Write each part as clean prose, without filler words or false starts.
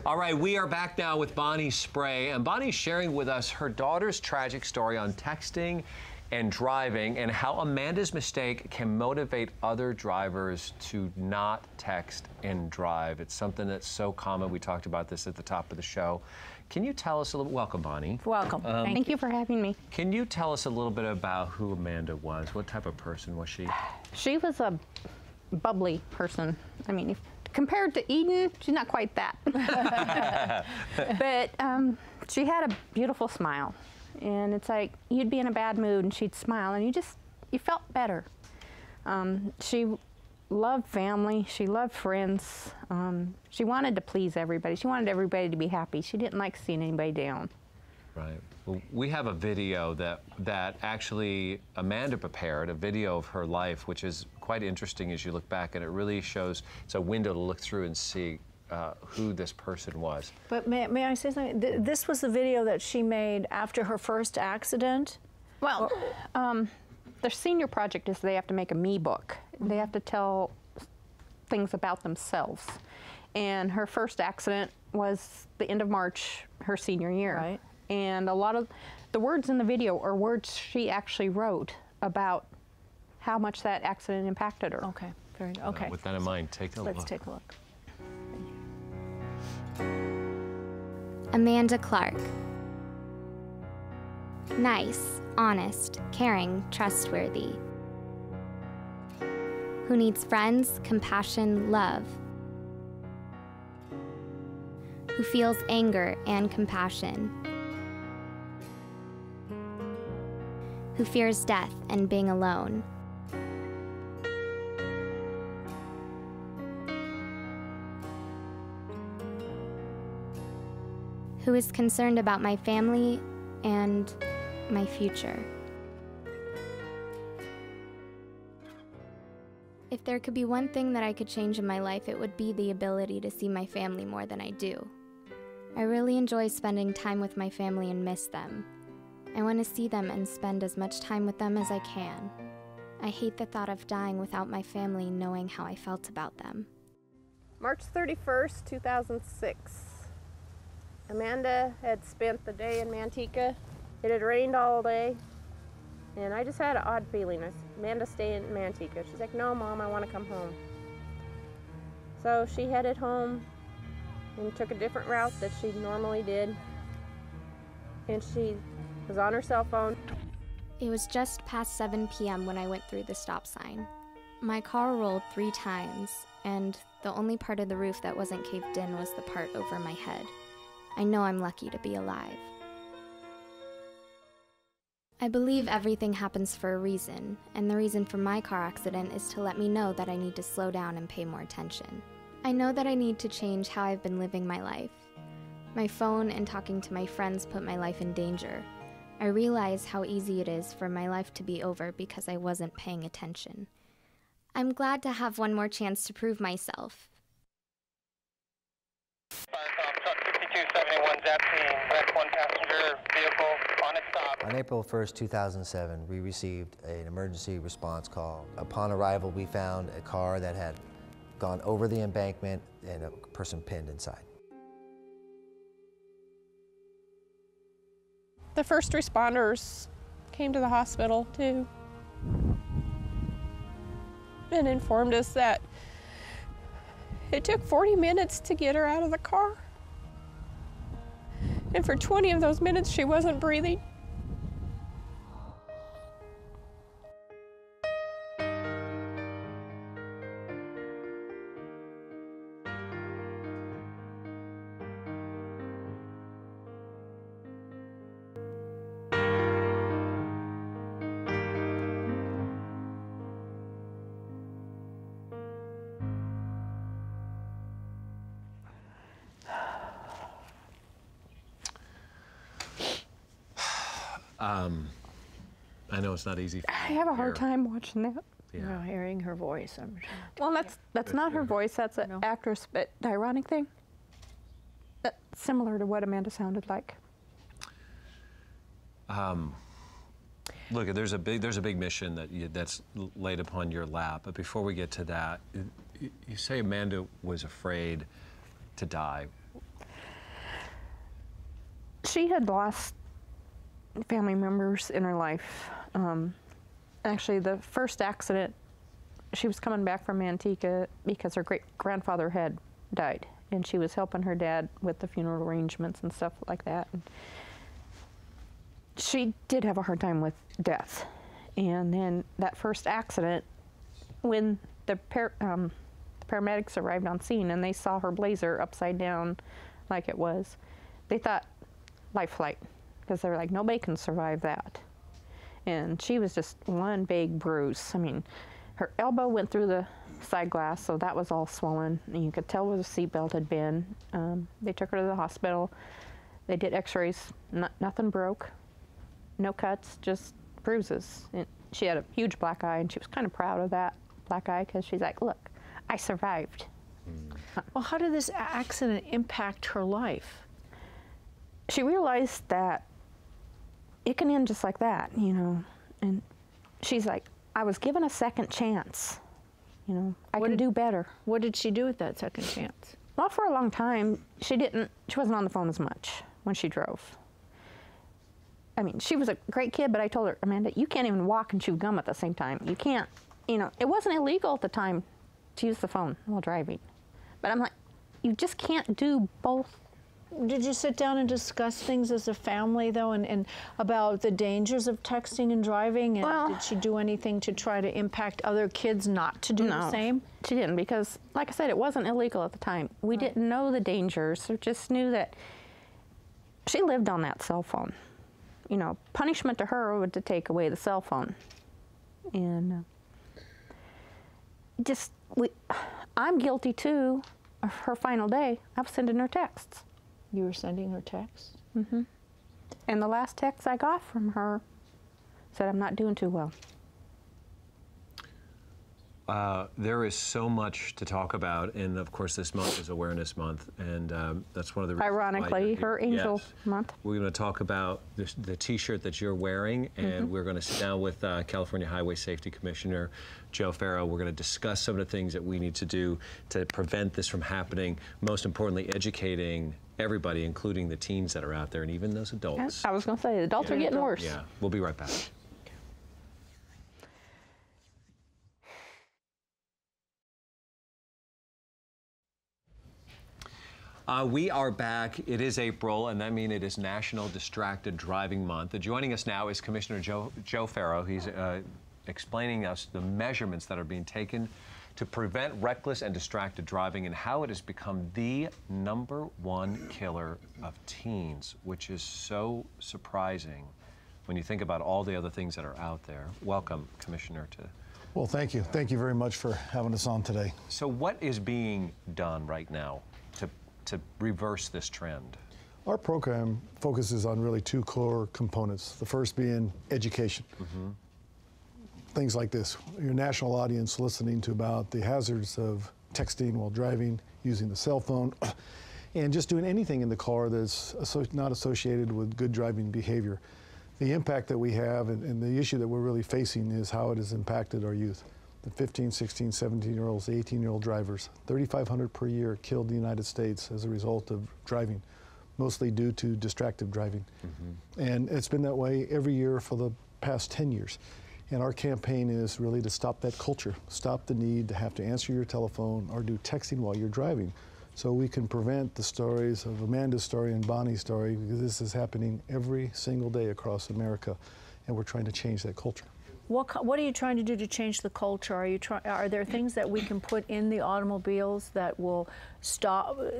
All right, we are back now with Bonnie Spray, and Bonnie's sharing with us her daughter's tragic story on texting and driving and how Amanda's mistake can motivate other drivers to not text and drive. It's something that's so common. We talked about this at the top of the show. Can you tell us a little, welcome Bonnie. Welcome. Thank you for having me. Can you tell us a little bit about who Amanda was? What type of person was she? She was a bubbly person. I mean, compared to Eden, she's not quite that. But she had a beautiful smile. And it's like, you'd be in a bad mood and she'd smile and you felt better. She loved family, she loved friends. She wanted to please everybody. She wanted everybody to be happy. She didn't like seeing anybody down. Right. Well, we have a video that actually Amanda prepared, a video of her life, which is quite interesting as you look back, and it really shows, it's a window to look through and see who this person was. But may I say something? This was the video that she made after her first accident? Well, their senior project is they have to make a me book. They have to tell things about themselves. And her first accident was the end of March, her senior year. Right. And a lot of the words in the video are words she actually wrote about how much that accident impacted her. Okay, very good. Okay. With that in mind, take a look. Let's take a look. Amanda Clark. Nice, honest, caring, trustworthy. Who needs friends, compassion, love. Who feels anger and compassion. Who fears death and being alone. Who is concerned about my family and my future. If there could be one thing that I could change in my life, it would be the ability to see my family more than I do. I really enjoy spending time with my family and miss them. I want to see them and spend as much time with them as I can. I hate the thought of dying without my family knowing how I felt about them. March 31st, 2006. Amanda had spent the day in Manteca. It had rained all day, and I just had an odd feeling. Amanda staying in Manteca. She's like, no, Mom, I want to come home. So she headed home and took a different route that she normally did, and she was on her cell phone. It was just past 7 p.m. when I went through the stop sign. My car rolled 3 times, and the only part of the roof that wasn't caved in was the part over my head. I know I'm lucky to be alive. I believe everything happens for a reason, and the reason for my car accident is to let me know that I need to slow down and pay more attention. I know that I need to change how I've been living my life. My phone and talking to my friends put my life in danger. I realize how easy it is for my life to be over because I wasn't paying attention. I'm glad to have one more chance to prove myself. On April 1st, 2007, we received an emergency response call. Upon arrival, we found a car that had gone over the embankment and a person pinned inside. The first responders came to the hospital too and informed us that it took 40 minutes to get her out of the car. And for 20 of those minutes, she wasn't breathing. I know it's not easy for I have a hard time watching that. Yeah. Well, hearing her voice. Well, that's not her voice, that's an actress, but the ironic thing, that's similar to what Amanda sounded like. Look, there's a big mission that's laid upon your lap. But before we get to that, you say Amanda was afraid. to die? She had lost family members in her life. Actually, the first accident, she was coming back from Manteca because her great-grandfather had died, and she was helping her dad with the funeral arrangements and stuff like that. And she did have a hard time with death. And then that first accident, when the paramedics arrived on scene and they saw her blazer upside down like it was, they thought life flight, because they were like, nobody can survive that. And she was just one big bruise. I mean, her elbow went through the side glass, so that was all swollen, and you could tell where the seatbelt had been. They took her to the hospital. They did x-rays. Nothing broke. No cuts, just bruises. And she had a huge black eye, and she was kind of proud of that black eye, because she's like, look, I survived. Well, how did this accident impact her life? She realized that it can end just like that, you know. And she's like, I was given a second chance. You know, I can do better. What did she do with that second chance? Well, for a long time, she wasn't on the phone as much when she drove. I mean, she was a great kid, but I told her, Amanda, you can't even walk and chew gum at the same time. You can't, you know, it wasn't illegal at the time to use the phone while driving. But I'm like, you just can't do both. Did you sit down and discuss things as a family, though, and about the dangers of texting and driving? And well, did she do anything to try to impact other kids not to do the same? She didn't, because, like I said, it wasn't illegal at the time. We didn't know the dangers. We just knew that she lived on that cell phone. You know, punishment to her would to take away the cell phone. And I'm guilty, too, of her final day. I was sending her texts. You were sending her texts? Mm-hmm. And the last text I got from her said, I'm not doing too well. There is so much to talk about, and of course this month is Awareness Month, and that's one of the reasons. Ironically, her Angel Month. We're going to talk about the T-shirt that you're wearing, and we're going to sit down with California Highway Safety Commissioner Joe Farrow. We're going to discuss some of the things that we need to do to prevent this from happening. Most importantly, educating everybody, including the teens that are out there, and even those adults. I was going to say, the adults are getting worse. Yeah, we'll be right back. We are back. It is April, and that means it is National Distracted Driving Month. Joining us now is Commissioner Joe Farrow. He's explaining us the measurements that are being taken to prevent reckless and distracted driving and how it has become the #1 killer of teens, which is so surprising when you think about all the other things that are out there. Welcome, Commissioner. Well, thank you. Thank you very much for having us on today. So what is being done right now to reverse this trend? Our program focuses on really two core components. The first being education. Things like this, your national audience listening to about the hazards of texting while driving, using the cell phone, and just doing anything in the car that's not associated with good driving behavior. The impact that we have and the issue that we're really facing is how it has impacted our youth. The 15, 16, 17-year-olds, 18-year-old drivers, 3,500 per year killed in the United States as a result of driving, mostly due to distracted driving. And it's been that way every year for the past 10 years. And our campaign is really to stop that culture, stop the need to have to answer your telephone or do texting while you're driving, so we can prevent the stories of Amanda's story and Bonnie's story, because this is happening every single day across America, and we're trying to change that culture. What are you trying to do to change the culture? Are there things that we can put in the automobiles that will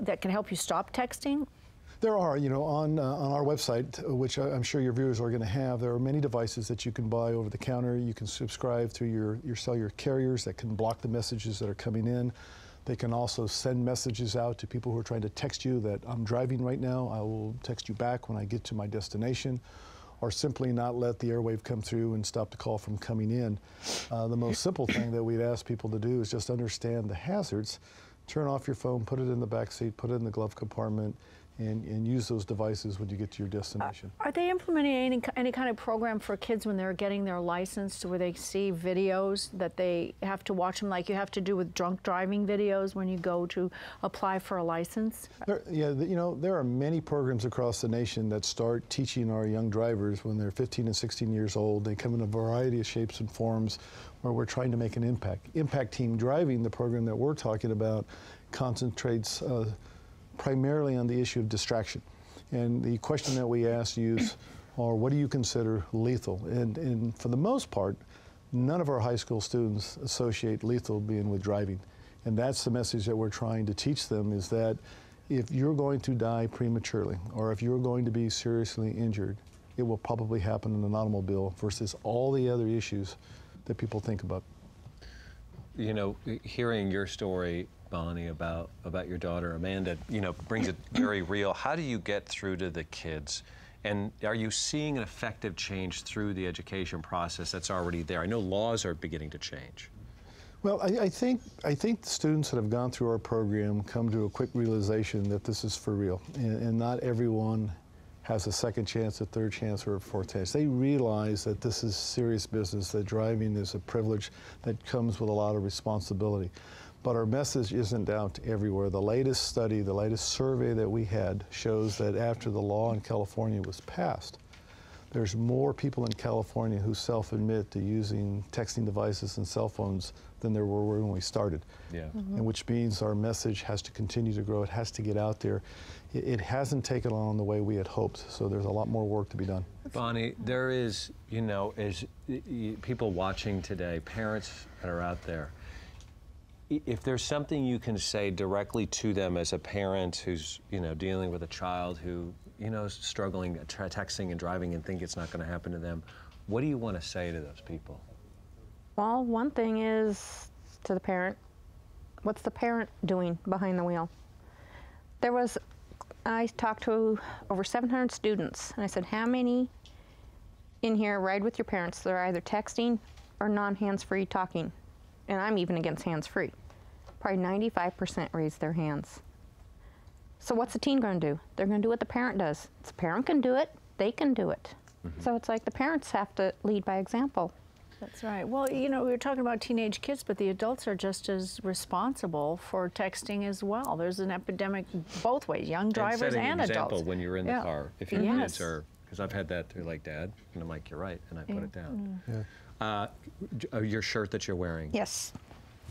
that can help you stop texting? There are, you know, on our website, which I'm sure your viewers are going to have, there are many devices that you can buy over the counter. You can subscribe through your cellular carriers that can block the messages that are coming in. They can also send messages out to people who are trying to text you that I'm driving right now. I will text you back when I get to my destination, or simply not let the airwave come through and stop the call from coming in. The most simple thing that we'd ask people to do is just understand the hazards. Turn off your phone, put it in the back seat, put it in the glove compartment, and use those devices when you get to your destination. Are they implementing any kind of program for kids when they're getting their license, where they see videos that they have to watch them, like you have to do with drunk driving videos when you go to apply for a license? Yeah, you know, there are many programs across the nation that start teaching our young drivers when they're 15 and 16 years old. They come in a variety of shapes and forms where we're trying to make an impact. Impact Team Driving, the program that we're talking about, concentrates primarily on the issue of distraction. And the question that we ask youth are, what do you consider lethal? And for the most part, none of our high school students associate lethal being with driving. And that's the message that we're trying to teach them, is that if you're going to die prematurely, or if you're going to be seriously injured, it will probably happen in an automobile versus all the other issues that people think about. You know, hearing your story, Bonnie, about your daughter Amanda, you know, brings it very real. How do you get through to the kids? And are you seeing an effective change through the education process that's already there? I know laws are beginning to change. Well, I think the students that have gone through our program come to a quick realization that this is for real, and not everyone has a second chance, a third chance, or a fourth chance. They realize that this is serious business, that driving is a privilege that comes with a lot of responsibility. But our message isn't out everywhere. The latest study, the latest survey that we had shows that after the law in California was passed, there's more people in California who self-admit to using texting devices and cell phones than there were when we started. Yeah. And which means our message has to continue to grow. It has to get out there. It hasn't taken on the way we had hoped, so there's a lot more work to be done. Bonnie, there is, you know, as people watching today, parents that are out there, if there's something you can say directly to them as a parent who's, you know, dealing with a child who, you know, is struggling, texting and driving and think it's not going to happen to them, what do you want to say to those people? Well, one thing is to the parent, what's the parent doing behind the wheel? I talked to over 700 students, and I said, how many in here ride with your parents? They're either texting or non-hands-free talking. And I'm even against hands-free. Probably 95% raise their hands. So what's the teen going to do? They're going to do what the parent does. If the parent can do it, they can do it. Mm-hmm. So it's like the parents have to lead by example. That's right. Well, you know, we were talking about teenage kids, but the adults are just as responsible for texting as well. There's an epidemic both ways, young drivers and adults. Setting an example when you're in the car. If your Yes. kids are, because I've had that, they're like, Dad, and I'm like, you're right, and I put it down. Yeah. Your shirt that you're wearing. Yes.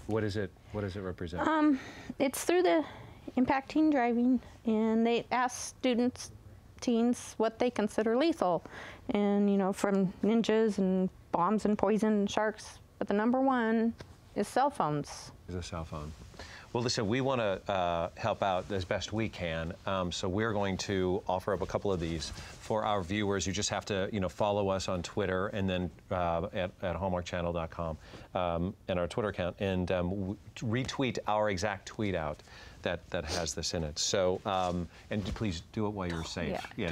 What is it? What does it represent? It's through the Impact Teen Driving, and they ask students, teens, what they consider lethal. And, you know, from ninjas and bombs and poison and sharks. But the number one is cell phones. Is a cell phone. Well, listen, we want to help out as best we can, so we're going to offer up a couple of these for our viewers. You just have to, you know, follow us on Twitter and then at hallmarkchannel.com and our Twitter account, and retweet our exact tweet out that has this in it. So, and please do it while you're safe. Yeah.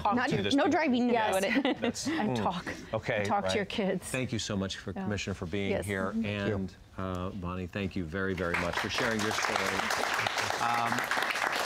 No driving. Yes. That's And talk. Okay. Talk to your kids. Thank you so much, Commissioner, for being here. And Bonnie, thank you very, very much for sharing your story.